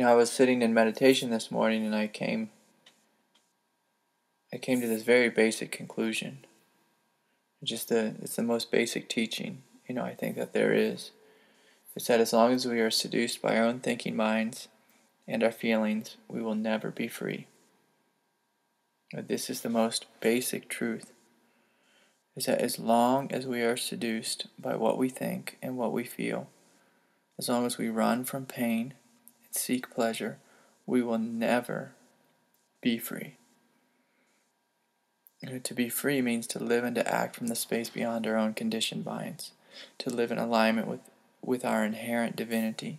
I was sitting in meditation this morning and I came to this very basic conclusion. It's the most basic teaching, I think that there is. It's that as long as we are seduced by our own thinking minds and our feelings, we will never be free. This is the most basic truth, is that as long as we are seduced by what we think and what we feel, as long as we run from pain and seek pleasure, we will never be free. To be free means to live and to act from the space beyond our own conditioned minds, to live in alignment with our inherent divinity.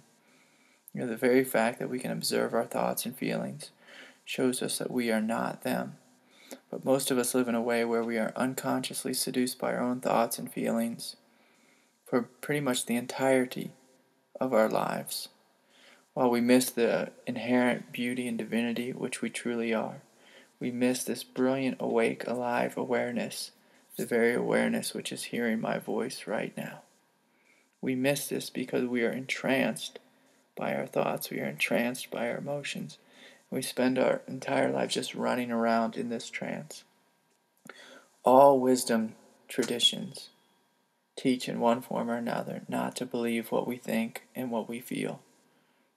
The very fact that we can observe our thoughts and feelings shows us that we are not them. But most of us live in a way where we are unconsciously seduced by our own thoughts and feelings for pretty much the entirety of our lives, while we miss the inherent beauty and divinity which we truly are. We miss this brilliant, awake, alive awareness, the very awareness which is hearing my voice right now. We miss this because we are entranced by our thoughts, we are entranced by our emotions. We spend our entire lives just running around in this trance. All wisdom traditions teach in one form or another not to believe what we think and what we feel,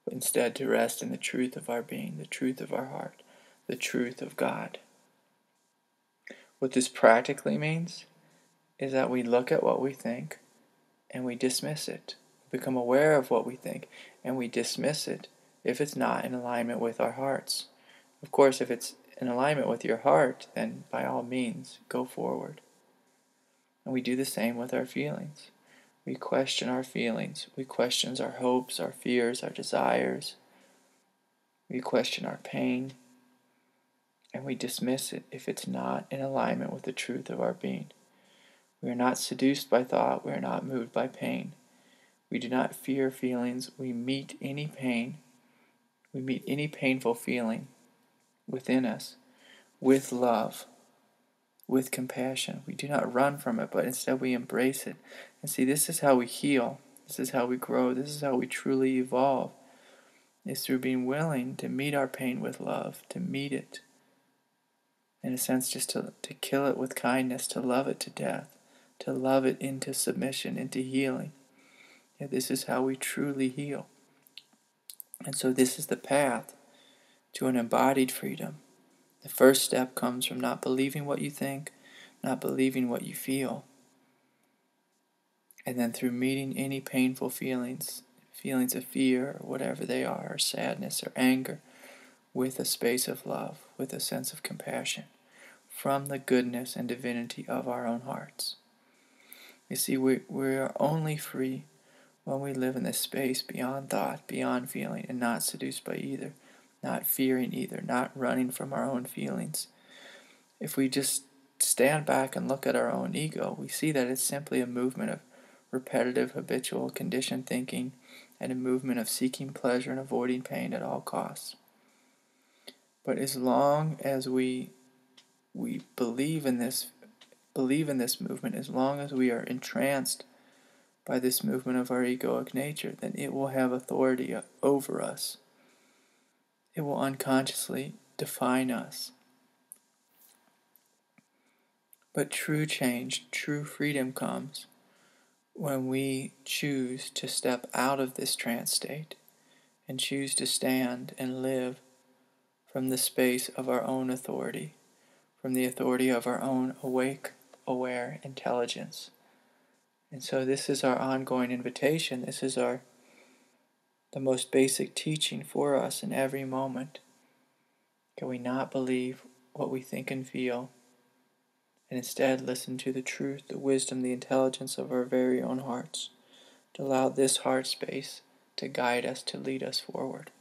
but instead to rest in the truth of our being, the truth of our heart, the truth of God. What this practically means is that we look at what we think and we dismiss it. We become aware of what we think and we dismiss it if it's not in alignment with our hearts. Of course, if it's in alignment with your heart, then by all means, go forward. And we do the same with our feelings. We question our feelings. We question our hopes, our fears, our desires. We question our pain. And we dismiss it if it's not in alignment with the truth of our being. We are not seduced by thought. We are not moved by pain. We do not fear feelings. We meet any pain. We meet any painful feeling within us with love, with compassion. We do not run from it, but instead we embrace it. And see, this is how we heal. This is how we grow. This is how we truly evolve. It's through being willing to meet our pain with love, to meet it. In a sense, just to kill it with kindness, to love it to death, to love it into submission, into healing. This is how we truly heal. And so this is the path to an embodied freedom. The first step comes from not believing what you think, not believing what you feel. And then through meeting any painful feelings of fear, or whatever they are, or sadness, or anger, with a space of love, with a sense of compassion, from the goodness and divinity of our own hearts. You see, we are only free when we live in this space beyond thought, beyond feeling, and not seduced by either, not fearing either, not running from our own feelings. If we just stand back and look at our own ego, we see that it's simply a movement of repetitive, habitual, conditioned thinking, and a movement of seeking pleasure and avoiding pain at all costs. But as long as we believe in this movement, as long as we are entranced by this movement of our egoic nature, then it will have authority over us. It will unconsciously define us. But true change, true freedom comes when we choose to step out of this trance state and choose to stand and live from the space of our own authority, from the authority of our own awake, aware intelligence. And so this is our ongoing invitation. This is the most basic teaching for us in every moment. Can we not believe what we think and feel, and instead listen to the truth, the wisdom, the intelligence of our very own hearts, to allow this heart space to guide us, to lead us forward?